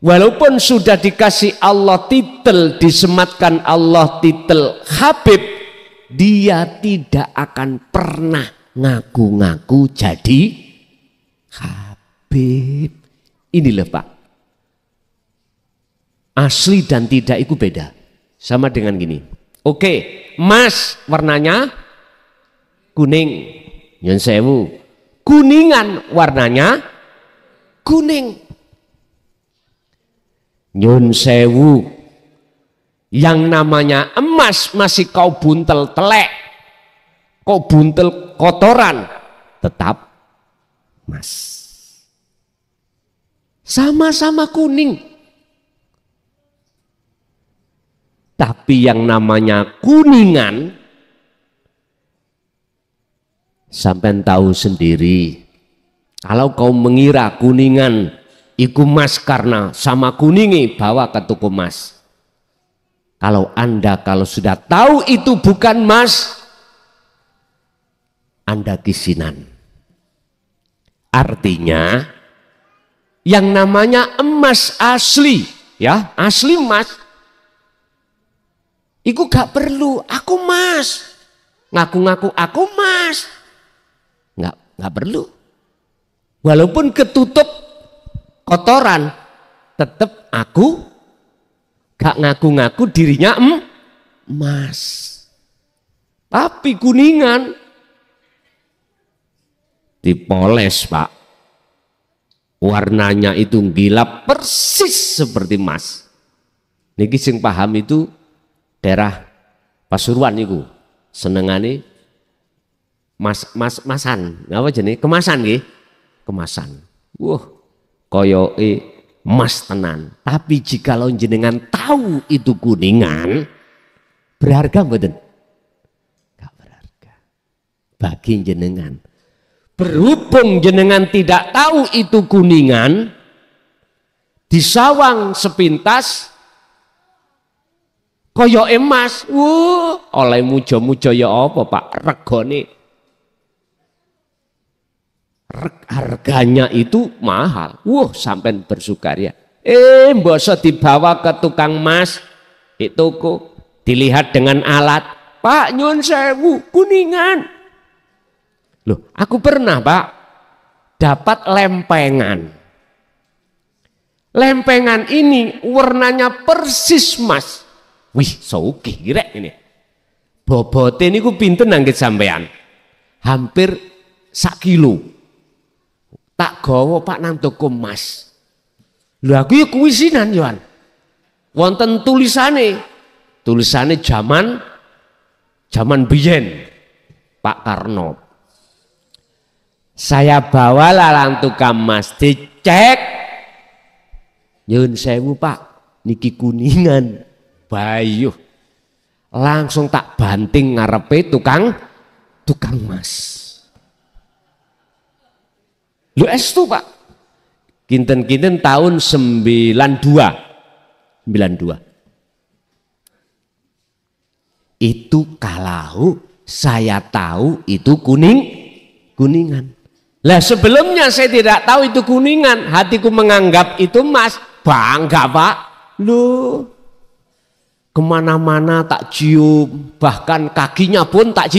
walaupun sudah dikasih Allah titel, disematkan Allah titel habib, dia tidak akan pernah ngaku-ngaku jadi habib. Inilah Pak. Asli dan tidak itu beda. Sama dengan gini. Oke, emas warnanya kuning. Nyun sewu. Kuningan warnanya kuning. Nyun sewu. Yang namanya emas masih kau buntel telek, kau buntel kotoran, tetap emas. Sama-sama kuning. Tapi yang namanya kuningan, sampean tahu sendiri. Kalau kau mengira kuningan iku mas karena sama kuningi, bawa ke toko mas. Kalau Anda sudah tahu itu bukan mas, Anda kisinan. Artinya yang namanya emas asli, ya asli emas, iku gak perlu aku mas, ngaku-ngaku aku mas, nggak perlu. Walaupun ketutup kotoran, tetap aku gak ngaku-ngaku dirinya emas. Tapi kuningan dipoles pak, warnanya itu gila persis seperti emas. Niki sing paham itu daerah Pasuruan itu senengane masan, apa jenis kemasan nggih, kemasan. Koyoke emas tenan. Tapi jikalau jenengan tahu itu kuningan, berharga mboten? Gak berharga bagi jenengan. Berhubung jenengan tidak tahu itu kuningan, disawang sepintas koyo emas, oleh mujo-mujo ya apa pak, regane harganya itu mahal. Sampai bersukaria. Mbosok dibawa ke tukang emas di toko, dilihat dengan alat, Pak nyun sewu kuningan. Loh, aku pernah pak dapat lempengan. Lempengan ini warnanya persis emas. Wih, sugih kirek ini. Bobote niku pinten nangget sampean? Hampir 1 kilo. Tak gawa pak nang toko emas. Lho aku ya kuwisinan yoan. Wonten tulisane zaman biyen Pak Karno. Saya bawalah nang tukang emas, dicek. Nyun sewu pak, niki kuningan. Bayuh, langsung tak banting ngarepe tukang emas. Lu estu pak, kinten-kinten tahun 92. Itu kalau saya tahu itu kuningan. Lah sebelumnya saya tidak tahu itu kuningan, hatiku menganggap itu emas. Bangga pak, lu kemana-mana tak cium, bahkan kakinya pun tak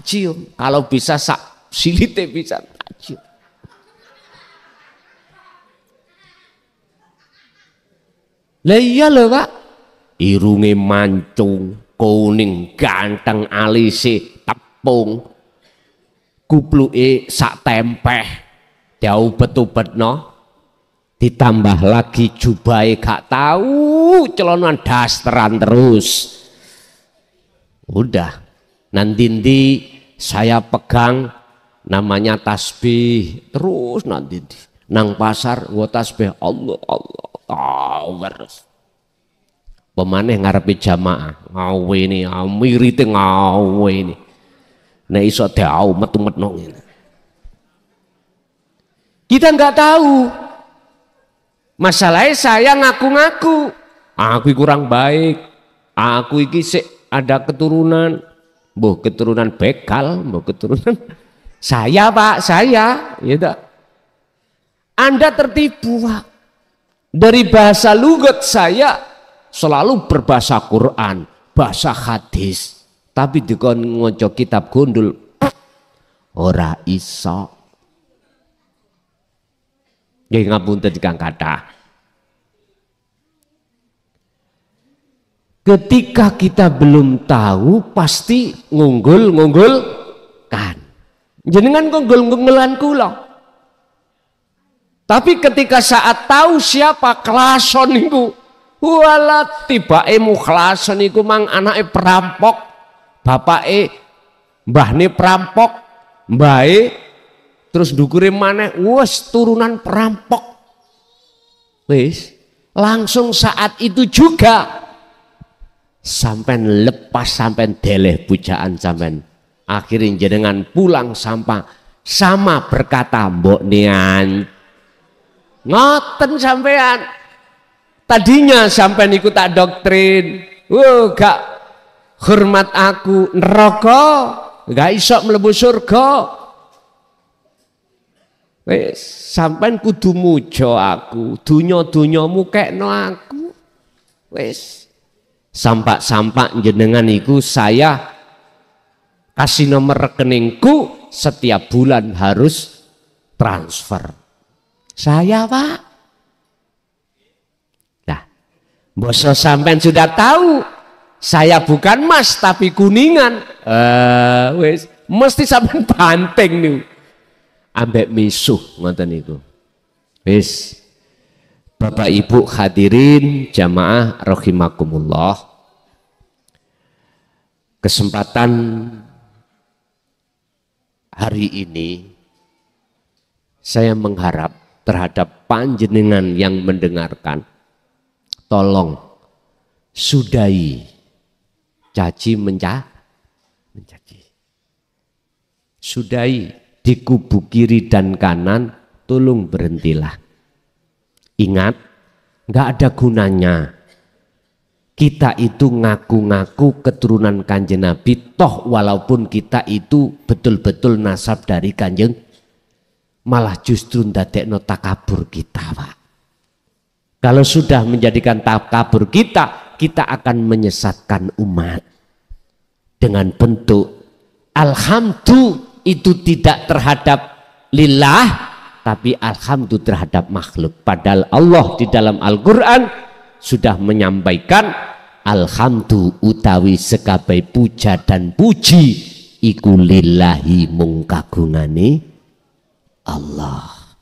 cium. Kalau bisa sak silite bisa tak cium. Lah iya lho pak, irunge mancung, kuning ganteng, alise tepung, kupluke sak tempeh, diubet-ubetno. Ditambah lagi jubahe gak tahu, celonan dasteran terus. Udah, nanti saya pegang namanya tasbih terus, nanti nang pasar gua tasbih Allah tahu terus. Pemaneh ngarepe jamaah ngawe ini, mirite ngawe ini. Nek iso diau metu-metno ngene. Kita nggak tahu. Masalahnya saya ngaku-ngaku, aku kurang baik, aku iki sik ada keturunan, keturunan begal, keturunan saya pak, saya, gitu. Anda tertipu pak. Dari bahasa lugat saya selalu berbahasa Quran, bahasa hadis, tapi dikon ngoco kitab gundul, ora iso. Nggih ngapunten Kang kathah. Ketika kita belum tahu pasti ngunggul-ngunggulkan. Jenengan ngunggul-ngunggulkan kula. Tapi ketika saat tahu siapa Klason niku, walah tibake Mukhlason niku mang anake perampok, bapake mbahne perampok, mbahe terus ndukure maneh wes turunan perampok. Wis, langsung saat itu juga sampean lepas, sampean deleh pujaan sampean. Akhirnya jenengan pulang sama berkata, mbok nian ngoten sampean. Tadinya sampean ikut tak doktrin, gak hormat aku, neraka, gak iso mlebu surga. Wis sampean kudu muja aku, dunya-dunyamu kekno aku. Wis sampak-sampak jenengan iku saya kasih nomor rekeningku, setiap bulan harus transfer. Saya Pak. Nah, boso sampean sudah tahu saya bukan emas tapi kuningan. Wis mesti sampean banting nih. Ambek misuh ngoten niku. Wis. Bapak Ibu hadirin jamaah rahimakumullah. Kesempatan hari ini saya mengharap terhadap panjenengan yang mendengarkan, tolong sudahi caci mencaci. Sudahi di kubu kiri dan kanan, tolong berhentilah. Ingat, nggak ada gunanya kita itu ngaku-ngaku keturunan Kanjeng Nabi, toh walaupun kita itu betul-betul nasab dari Kanjeng, malah justru ndadekno takabur kita, Pak. Kalau sudah menjadikan takabur kita akan menyesatkan umat dengan bentuk alhamdulillah. Itu tidak terhadap lillah, tapi alhamdulillah terhadap makhluk. Padahal Allah di dalam Al-Quran sudah menyampaikan alhamdulillah utawi sekabai puja dan puji iku lillahi mung kagungane Allah.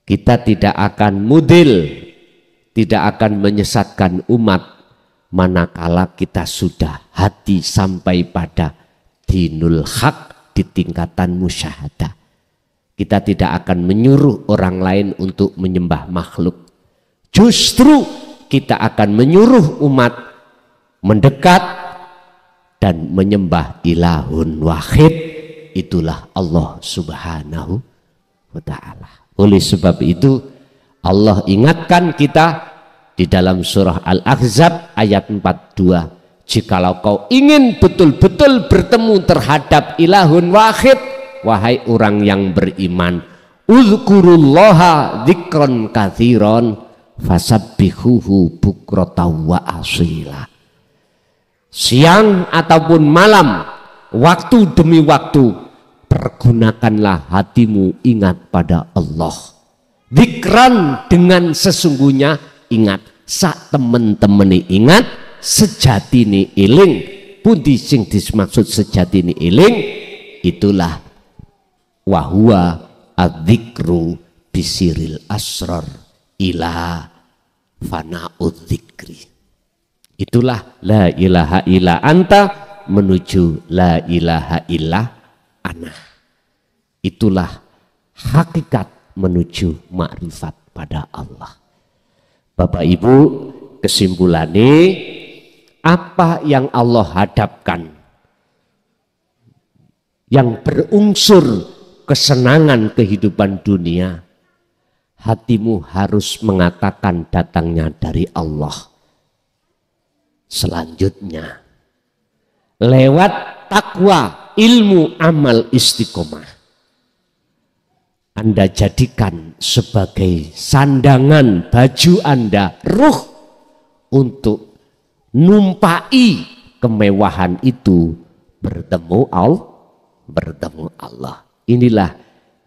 Kita tidak akan mudil, tidak akan menyesatkan umat manakala kita sudah hati sampai pada dinul haq di tingkatan musyahadah. Kita tidak akan menyuruh orang lain untuk menyembah makhluk. Justru kita akan menyuruh umat mendekat dan menyembah ilahun wahid. Itulah Allah subhanahu wa ta'ala. Oleh sebab itu Allah ingatkan kita di dalam surah Al-Ahzab ayat 42. Jikalau kau ingin betul-betul bertemu terhadap ilahun wahid, wahai orang yang beriman, uzkurullaha dzikron katsiron fasabbihuhu bukratan wa asila. Siang ataupun malam, waktu demi waktu, pergunakanlah hatimu ingat pada Allah. Dzikran dengan sesungguhnya ingat, sak temen-temeni ingat, sejati ni iling. Pundi sing dimaksud sejati ni iling, itulah wahwa adzikru bisiril asrar ila fana'ud dzikri. Itulah la ilaha illa anta menuju la ilaha illa ana. Itulah hakikat menuju makrifat pada Allah. Bapak Ibu, kesimpulannya apa yang Allah hadapkan yang berunsur kesenangan kehidupan dunia, hatimu harus mengatakan datangnya dari Allah. Selanjutnya lewat takwa, ilmu, amal, istiqomah, Anda jadikan sebagai sandangan baju Anda, ruh, untuk numpai kemewahan itu bertemu Allah. Inilah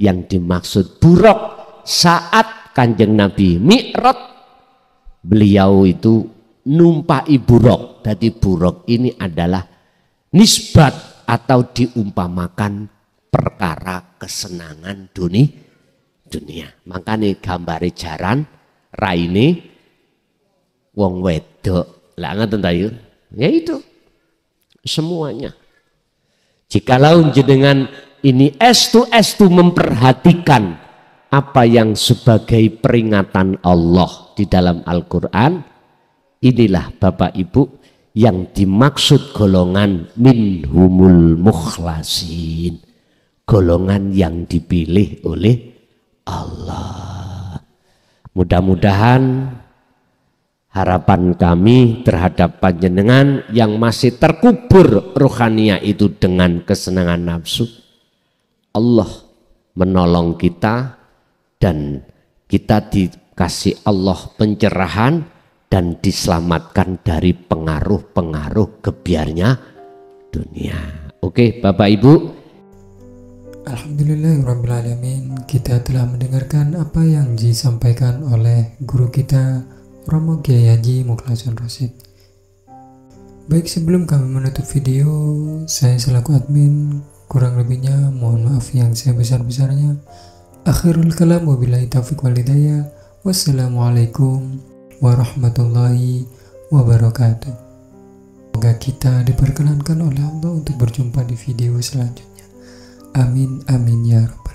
yang dimaksud buruk saat Kanjeng Nabi Mi'raj. Beliau itu numpai buruk. Jadi buruk ini adalah nisbat atau diumpamakan perkara kesenangan dunia. Makanya gambare jaran raine wong wedok. Lah ngaten ta yuk? Ya itu semuanya. Jikalau jenengan ini estu memperhatikan apa yang sebagai peringatan Allah di dalam Al-Quran, inilah Bapak Ibu yang dimaksud golongan minhumul mukhlasin, golongan yang dipilih oleh Allah. Mudah-mudahan harapan kami terhadap panjenengan yang masih terkubur rohania itu dengan kesenangan nafsu, Allah menolong kita dan kita dikasih Allah pencerahan dan diselamatkan dari pengaruh-pengaruh gebiarnya dunia. Oke Bapak Ibu, Alhamdulillahirrabbilalamin, kita telah mendengarkan apa yang disampaikan oleh guru kita Romo Kiai Haji Mukhlasun Rosyid. Baik, sebelum kami menutup video, saya selaku admin kurang lebihnya mohon maaf yang sebesar-besarnya. Akhirul kalam, wabillahi taufiq wal hidayah. Wassalamualaikum warahmatullahi wabarakatuh. Semoga kita diperkenankan oleh Allah untuk berjumpa di video selanjutnya. Amin amin ya rabbal alamin.